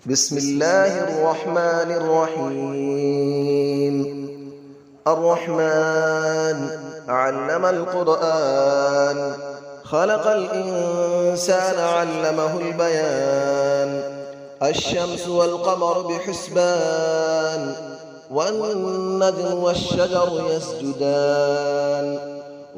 بسم الله الرحمن الرحيم. الرحمن علم القرآن، خلق الإنسان علمه البيان. الشمس والقمر بحسبان، والنجم والشجر يسجدان.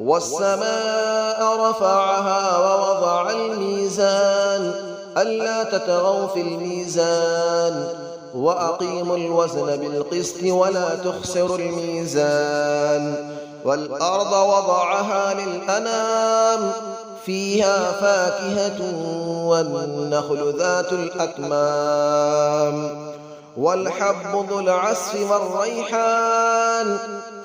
والسماء رفعها ووضع الميزان، ألا تطغوا في الميزان، وأقيموا الوزن بالقسط ولا تخسروا الميزان. والأرض وضعها للأنام، فيها فاكهة والنخل ذات الأكمام. والحب ذو العصف والريحان،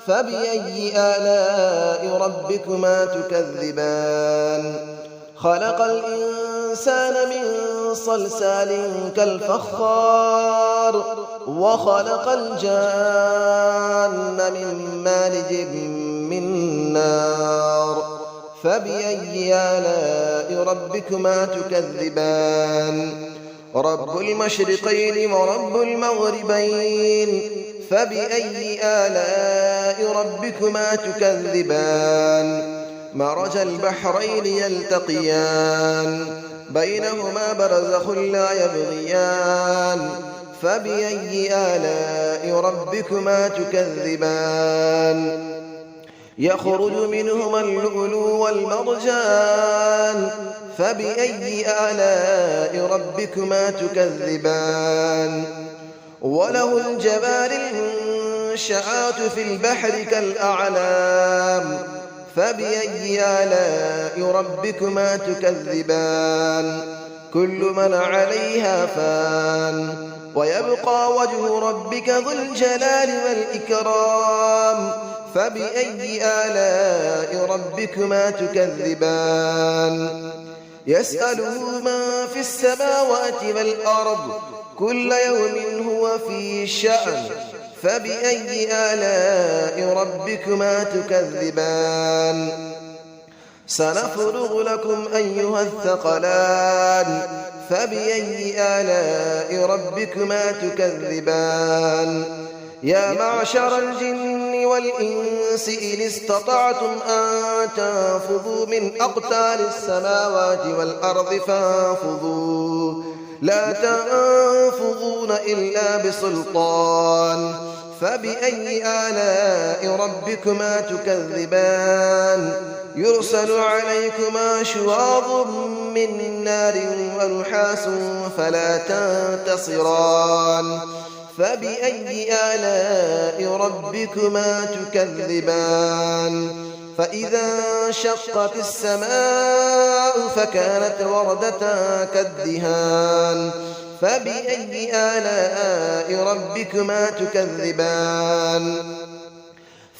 فبأي آلاء ربكما تكذبان. خلق الإنسان من صلصال كالفخار، وخلق الجان من مارج من نار. فبأي آلاء ربكما تكذبان. رب المشرقين ورب المغربين، فبأي آلاء ربكما تكذبان. مرج البحرين يلتقيان، بينهما برزخ لا يبغيان. فبأي آلاء ربكما تكذبان. يخرج منهما اللؤلؤ والمرجان، فبأي آلاء ربكما تكذبان. وله الجوار المنشآت في البحر كالأعلام، فبأي آلاء ربكما تكذبان. كل من عليها فان، ويبقى وجه ربك ذو الجلال والإكرام. فبأي آلاء ربكما تكذبان. يسأله من في السماوات والأرض، كل يوم هو في شأن. فبأي آلاء ربكما تكذبان. سنفرغ لكم أيها الثقلان، فبأي آلاء ربكما تكذبان. يا معشر الجن والإنس إن استطعتم أن تنفذوا من أقطار السماوات والأرض فانفذوا، لا تنفذون إلا بسلطان. فبأي آلاء ربكما تكذبان. يرسل عليكما شواظ من نار ونحاس فلا تنتصران. فبأي آلاء ربكما تكذبان. فإذا انشقت السماء فكانت وردة كالدهان. فبأي آلاء ربكما تكذبان.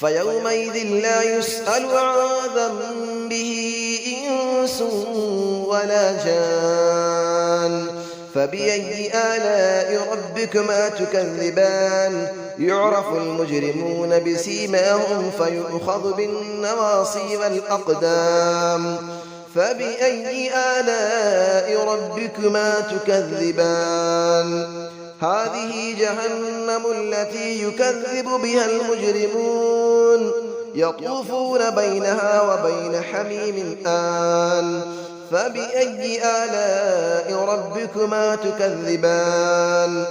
فيومئذ لا يسأل عن ذنبه إنس ولا جان. فبأي آلاء ربكما تكذبان. يعرف المجرمون بسيماهم فيؤخذ بالنواصي والأقدام. فبأي آلاء ربكما تكذبان. هذه جهنم التي يكذب بها المجرمون، يطوفون بينها وبين حميم آن. فبأي آلاء ربكما تكذبان.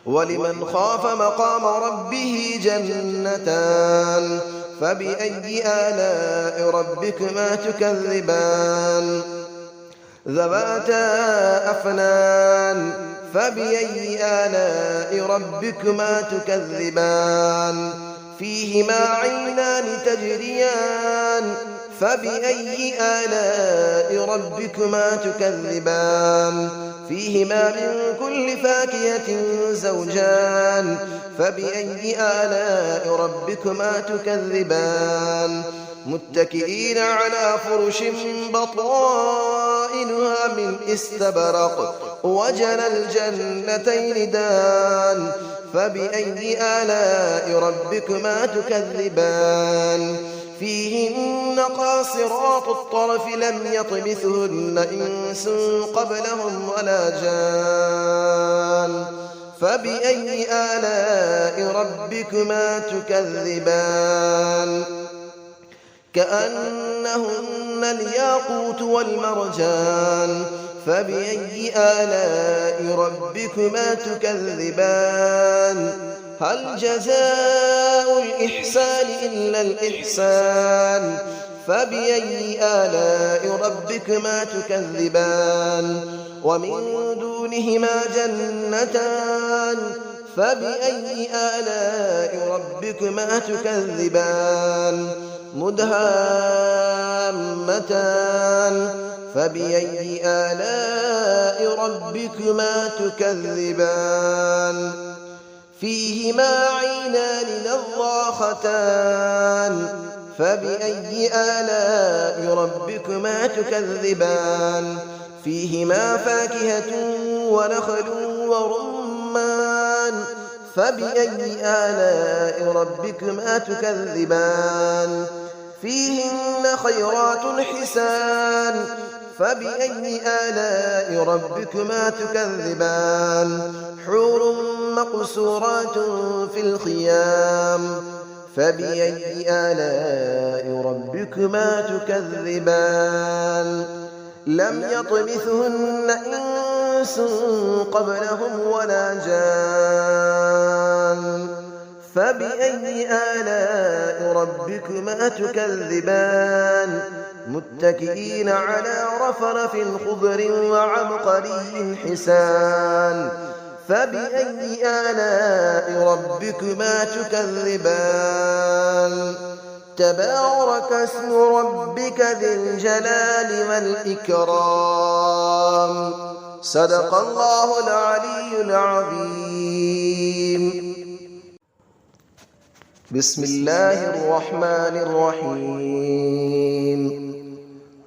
ولمن خاف مقام ربه جنتان. فبأي آلاء ربكما تكذبان. ذواتا أفنان. فبأي آلاء ربكما تكذبان. فيهما عينان تجريان. فبأي آلاء ربكما تكذبان. فيهما من كل فاكهة زوجان. فبأي آلاء ربكما تكذبان. متكئين على فرش بطائنها من استبرق، وجنى الجنتين دان. فبأي آلاء ربكما تكذبان. فيهن قاصرات الطرف لم يطمثهن إنس قبلهم ولا جان. فبأي آلاء ربكما تكذبان كأنهن الياقوت والمرجان فبأي آلاء ربكما تكذبان هل جزاء الإحسان إلا الإحسان فبأي آلاء ربكما تكذبان ومن دونهما جنتان فبأي آلاء ربكما تكذبان مدهامتان فبأي آلاء ربكما تكذبان فيهما عينان نضاختان فبأي آلاء ربكما تكذبان فيهما فاكهة ونخل ورمان فبأي آلاء ربكما تكذبان فيهن خيرات حسان فبأي آلاء ربكما تكذبان حور مقصورات في الخيام فبأي آلاء ربكما تكذبان لم يطمثهن إنس قبلهم ولا جان فبأي آلاء ربكما تكذبان متكئين على رفرف خضر وعبقري حسان فبأي آلاء ربكما تكذبان تبارك اسم ربك ذي الجلال والإكرام صدق الله العلي العظيم بسم الله الرحمن الرحيم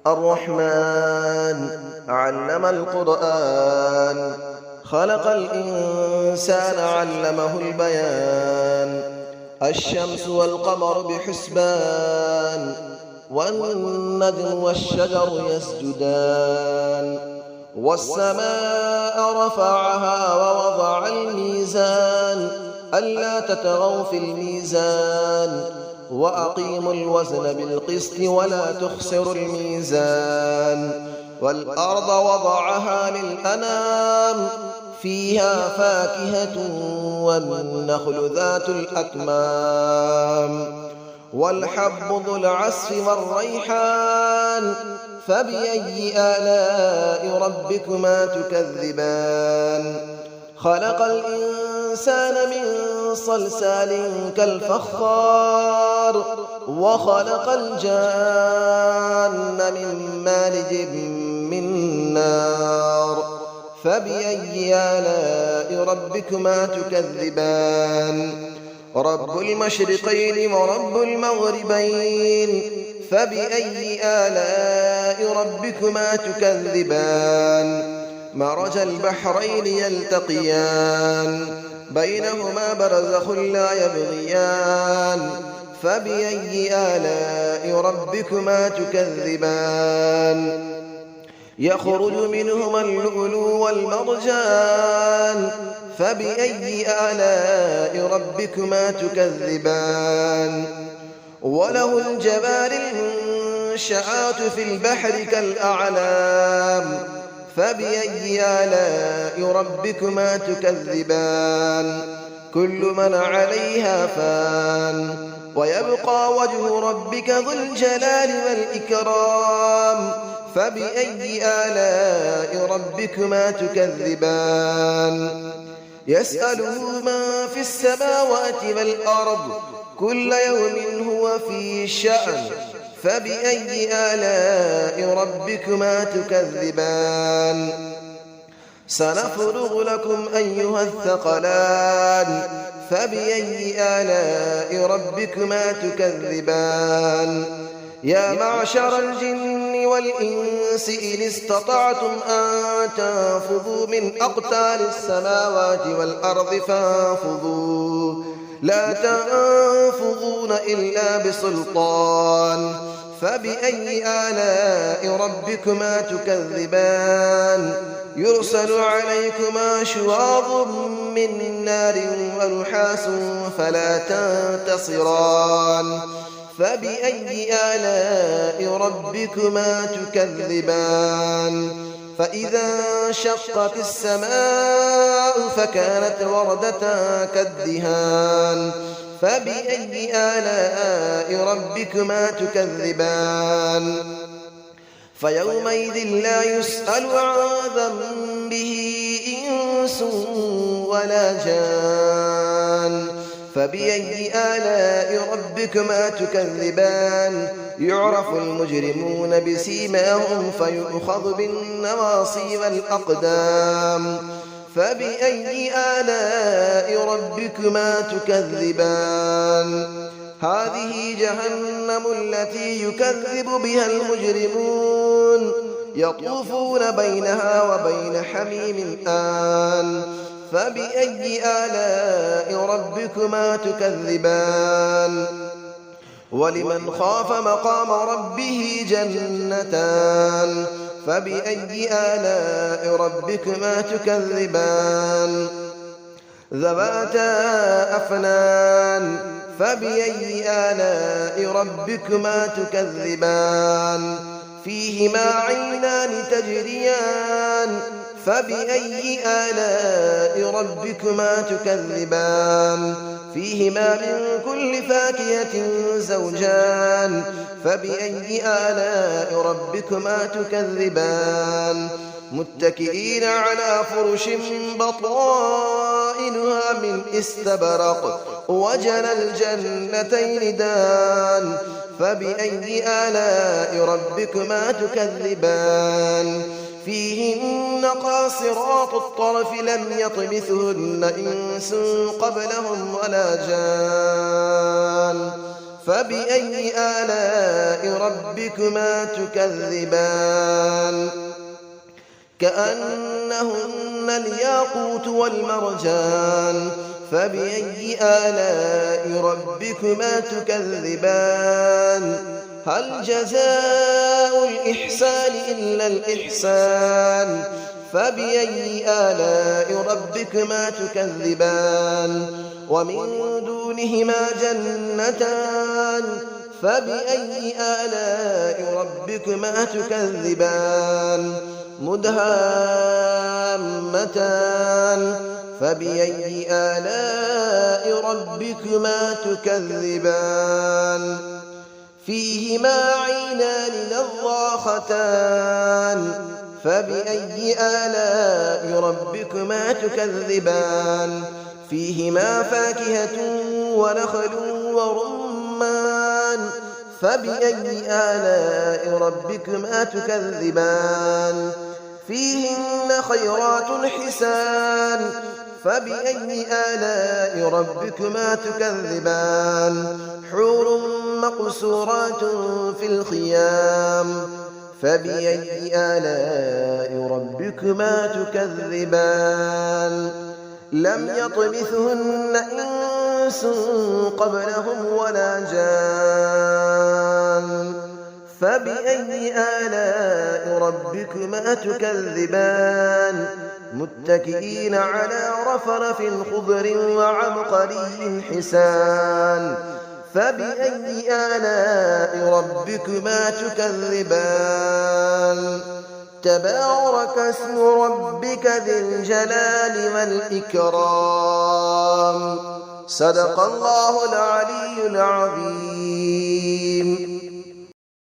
الرحمن علم القرآن خلق الإنسان علمه البيان الشمس والقمر بحسبان والنجم والشجر يسجدان والسماء رفعها ووضع الميزان ألا تطغوا في الميزان وأقيموا الوزن بالقسط ولا تخسروا الميزان والأرض وضعها للأنام فيها فاكهة والنخل ذات الأكمام والحب ذو العصف والريحان فبأي آلاء ربكما تكذبان خلق الإنسان من صلصال كالفخار وخلق الجان من مارج من نار فبأي آلاء ربكما تكذبان رب المشرقين ورب المغربين فبأي آلاء ربكما تكذبان مرج البحرين يلتقيان بينهما برزخ لا يبغيان فبأي آلاء ربكما تكذبان يخرج منهما اللؤلؤ والمرجان فبأي آلاء ربكما تكذبان وله الجبال المنشآت في البحر كالأعلام فبأي آلاء ربكما تكذبان كل من عليها فان ويبقى وجه ربك ذو الجلال والإكرام فبأي آلاء ربكما تكذبان يسأله من في السماوات والأرض كل يوم هو في شأن فبأي آلاء ربكما تكذبان سنفرغ لكم أيها الثقلان فبأي آلاء ربكما تكذبان يا معشر الجن والإنس إن استطعتم أن تنفذوا من أقطار السماوات والأرض فانفذوا لا تنفذون إلا بسلطان فبأي آلاء ربكما تكذبان يرسل عليكما شواظ من نار ونحاس فلا تنتصران فبأي آلاء ربكما تكذبان فإذا انشقت السماء فكانت وردة كالدهان فبأي آلاء ربكما تكذبان فيومئذ لا يسأل عن ذنبه إنس ولا جان فبأي آلاء ربكما تكذبان يعرف المجرمون بسيماهم فيؤخذ بالنواصي والأقدام فبأي آلاء ربكما تكذبان هذه جهنم التي يكذب بها المجرمون يطوفون بينها وبين حميم آن فبأي آلاء ربكما تكذبان ولمن خاف مقام ربه جنتان فبأي آلاء ربكما تكذبان ذواتا أفنان فبأي آلاء ربكما تكذبان فيهما عينان تجريان فبأي آلاء ربكما تكذبان فيهما من كل فاكهة زوجان فبأي آلاء ربكما تكذبان متكئين على فرش بطائنها من استبرق وجنى الجنتين دان فبأي آلاء ربكما تكذبان فيهن قاصرات الطرف لم يطمثهن إنس قبلهم ولا جان فبأي آلاء ربكما تكذبان كأنهن الياقوت والمرجان فبأي آلاء ربكما تكذبان هل جزاء الإحسان إلا الإحسان فبأي آلاء ربكما تكذبان ومن دونهما جنتان فبأي آلاء ربكما تكذبان مدهامتان فبأي آلاء ربكما تكذبان فيهما عينان نضاختان فبأي آلاء ربكما تكذبان فيهما فاكهة ونخل ورمان فبأي آلاء ربكما تكذبان فيهن خيرات حسان فبأي آلاء ربكما تكذبان حور مقصورات في الخيام فبأي آلاء ربكما تكذبان لم يطمثهن إنس قبلهم ولا جان فبأي آلاء ربكما تكذبان متكئين على رفرف خضر وعبقري حسان فبأي آلاء ربكما تكذبان تبارك اسم ربك ذي الجلال والإكرام صدق الله العلي العظيم.